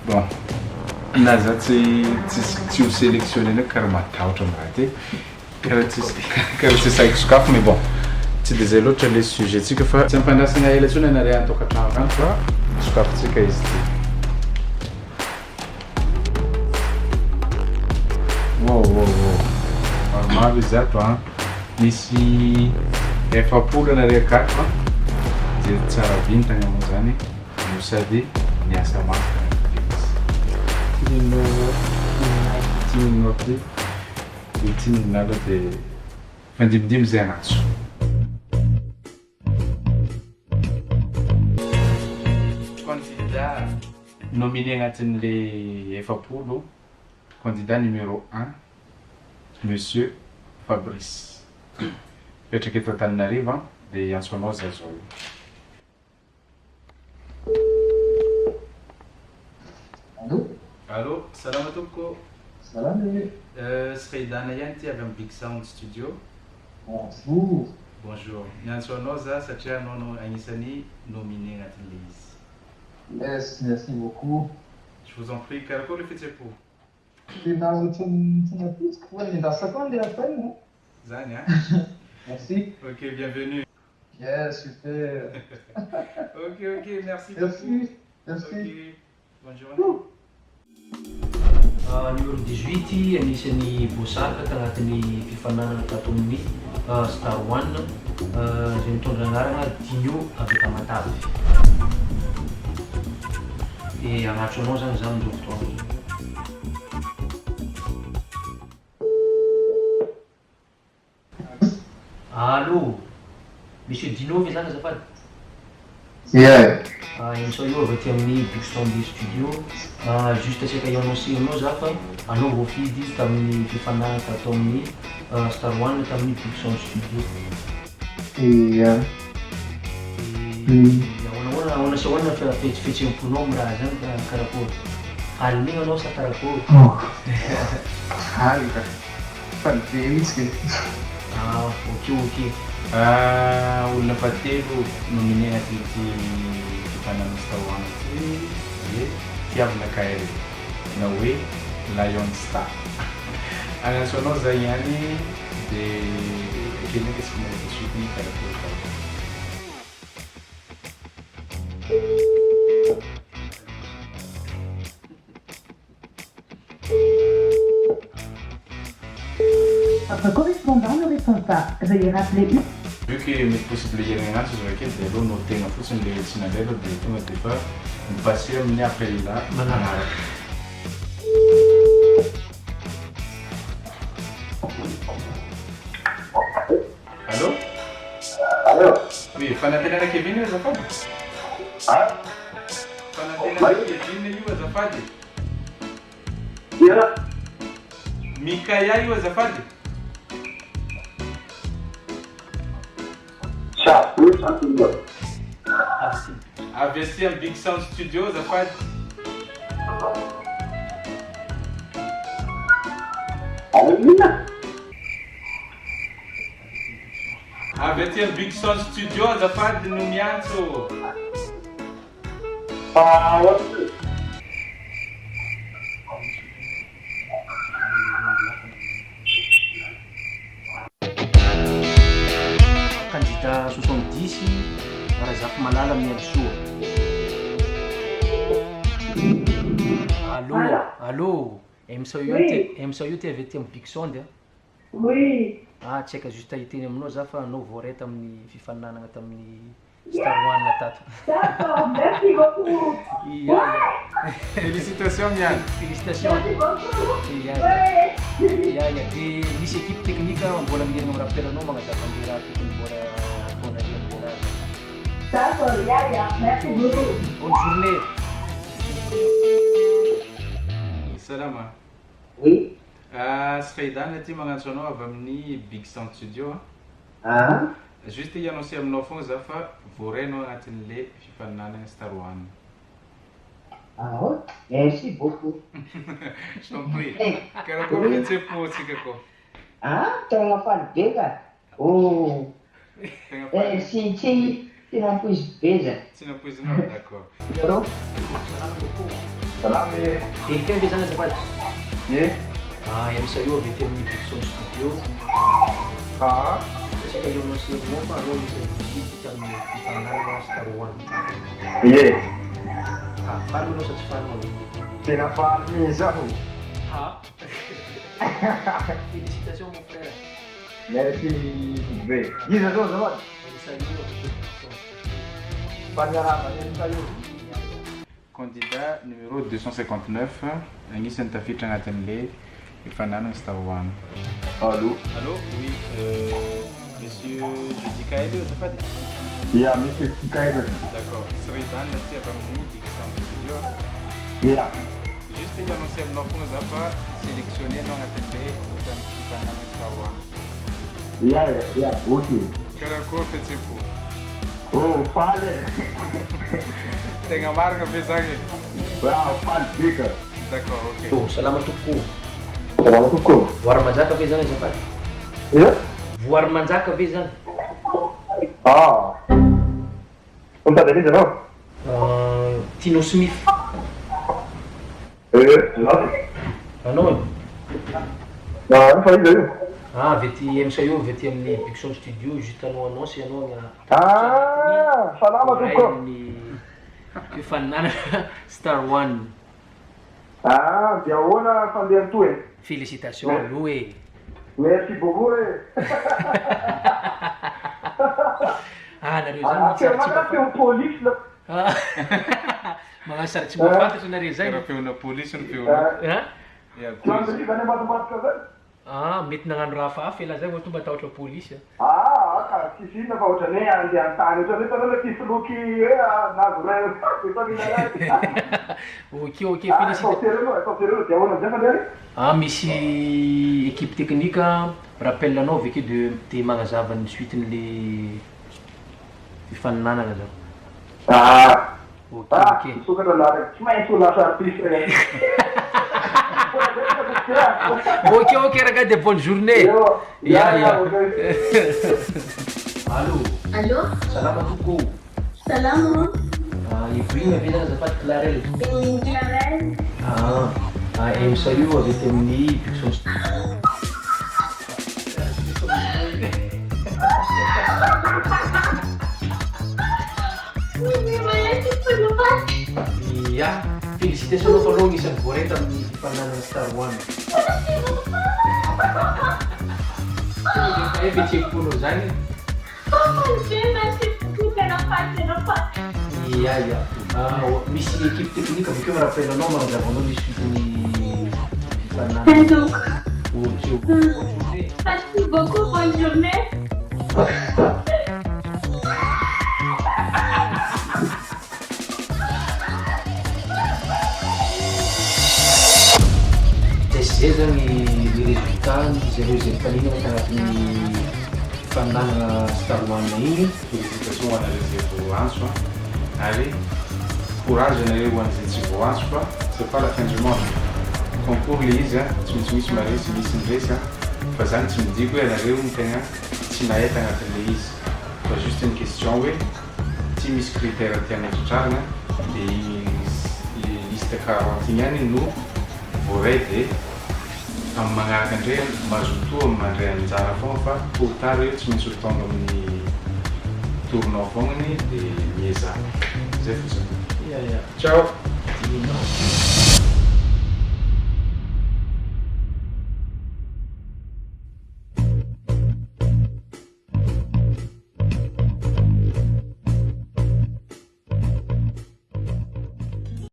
Bon, na za tsy ho sélectionné ndraiky karaha matahotra raha ty karaha tsy saiko sokafo mais bon tsy de zay loatra le sujet-tsika fa tsy ampandrasana ela tsony anareo an-tokantrano akany fa sokafontsika izy ty. Wow maromaro izy ato a misy efapolo anareo akato fa zay tsara vintagna moa zany no sady miasa mafy tianao ty tianao dia fandimidimy zay agnatso. Candidat nominé agnatin'le efapolo, candidat numéro 1 monsieur Fabrice. Petraka eto Antananarivo dia antsoinao zay zao. Allô, salam alaikum. Salam. Sreidana ihany ty avy amin'ny Big Sound Studio. Bonjour. Bonjour. Niantsoanao za satria anao no agnisan'ny nominé agnatin'le izy. Yes, merci beaucoup. Je vous en prie, karakory le fihetsem-po? Tena tsinapisiko fa nendasako an'le appel. Zany hein? Merci. Ok, bienvenue. Yes, super. Ok, merci. Merci. Ok, bonne journée. Numéro 18 anisan'ny bosaka tagnatin'ny fifananana tato amin'ny Star One zay mitondra anarana Dinho avy Tamatavy. E agnatso anao zany zany ndreo fotoagna. Allô, Monsieur Dinho ve zany azafady? Yeah. Emisao io avy aty amin'ny Big Sound Studio. Juste asika i-annoncer anao za fa anao voafidy tamin'ny fifanana tato amin'ny Star One tamin'ny Big Sound Studio. Yeah. Ahoana sa ahoana fihetsem-ponao amin'ny raha zany karakory? Alinigna anao sa karakory? Halika. Fanterisika. Ok. Olona fatelo nominé agnatin'ity fifanana Star One ty dia Tiavina Kael na hoe Lion Star. Agnasoanao zay ihany dia kely ndraiky tsy mahita sotiny karakory. Votre correspondant ne répond pas. Veuillez rappeler une. Vu que mety possible hiaigna agnatso izy raiky dia aloha notegna fotsiny le tsy nandreva dia tonga dia fa mipasser amin'ny appel là manaraka. Allô? Allô? Oui, fanatenana Kevin io azafady? Fanatenana Kevin io azafady? Yeah. Mikaya io azafady? Avy aty amin'ny Big Sound Studio azafady? Avy aty amin'ny Big Sound Studio azafady no miantso. Candidat 70 Razafy Malala Miabisoa. Allô, emisao io ty avy aty amin'ny Big Sound. Oui. Tsy haika juste hiteny aminao za fa anao voareta amin'ny fifananana tamin'ny Star One tato. D'accord, merci beaucoup. Félicitations Mian. Félicitations. Merci beaucoup. Yeah. dia misy équipe technique mbola mierigna amin'ny rappelanao magnazava ny raha tokony mbola ataonareo mbola azy. D'accord, merci beaucoup. Bonne journée. Salama. Oui. Sfaidana ty magnantso anao avy amin'ny Big Sound Studio. Juste ianonce aminao fogna za fa voarenao agnatin'le fifaninanana Star One. Ah ouais? Merci beaucoup. Je t'en prie. Karakory fihetsem-po tsika koa. Tegna faly be ka. Oh. Tegna faly. Tsy nampoizy be zany. Tsy nampoizinao, d'accord. Allô? Salama. Quelqu'un des années azafady. Ye? Miasa io avy aty amin'ny Big Sound Studio. Tsika io anao serinao fa anao misy visite amin'ny fifaninanana Star One. Ye. Faly anao sa tsy faly anao? Tena faly mizaho. Félicitations mon frère. Merci be. Iza zao azafady? Miasa io. Fanarava iza io. Candidat numéro 259 agnisan'ny tafiditra agnatin'le fifaninanana Star One. Allô? Allô? Oui, monsieur Judikael azafady? Ya, monsieur Tikaela. D'accord. Sfaidana ty avy amin'ny Big Sound Studio. Ya. Juste ianonce aminao fogna za fa sélectionné anao agnatin'le fifaninanana Star One. Ya, ok. Karakory fihetsem-po. Oh, faly. Tegna marina be zagny. Faly be ka. D'accord, ok. Salama tokoa. Salama tokoa. Voary manjaka ve zany azafady? Ya? Voary manjaka ve zany? Mitady iza anao? Tino Smith. Anao? Fa iza io? Avy aty miasa io avy aty amin'ny Big Sound Studio juste anao annonce anao Salama tokoa. amin'ny fifaninanana Star One. Dia ahoana fandeha to e? Félicitations aloha e. Merci beaucoup e. Nareo zany Teo polisy la. magnano sary tsy mahafantatra nareo zany. Karaha feona polisy ny feona. Landry zany matematika zany. Mety nagnano raha hafahafa ela zay vao tonga tahotra polisy. Ka tsisy inona fa ohatrany hoe andeha an-tany ohatrany hoe tanao ty filoky hoe nazo ray Ok, félicitations. Dia ahoana amizay fandeha? Misy équipe technique rappelle anao avy akeo de magnazava ny suiten'le fifaninanana zao. Ok. Sokatra lara tsy maintsy ho lasa artiste regny. Ok, regardez, bonne journée. Ya. Allô? Salama tokoa. Salama. Ibrahim avy zany azafady Clarel. Clarel. Miasa io avy aty amin'ny Big Sound Ya, félicitations anao fa aloha agnisan'ny voareta amin'ny fifaninanana Star One. Efa hetsekonao zany. Ya. Misy équipe technique avy akeo marappelle anao magnazava anao misy suiten'ny fifaninanana. Ok. Bonne journée. Merci beaucoup, bonne journée. Zay zany le résultat zareo zay mifaninana tagnatin'ny fifaninanana Star One igny. Félicitations ho anareo zay voantso ary courage anareo ho an'izay tsy voantso fa c'est pas la fin du monde. Concours le izy tsy misy maresy misy ndresy fa zany tsy midiko hoe anareo no tegna tsy mahay tagnatin'le izy fa juste une question hoe tsy misy critère tiana hitrarina de liste 40 igny ihany no voaray de amin'ny magnaraka indray mazotoa mandray anjara foagna fa tôt ou tard eo tsy maintsy ho tonga amin'ny tournao fognany de miezaka zay fotsiny. Ya. Ciao.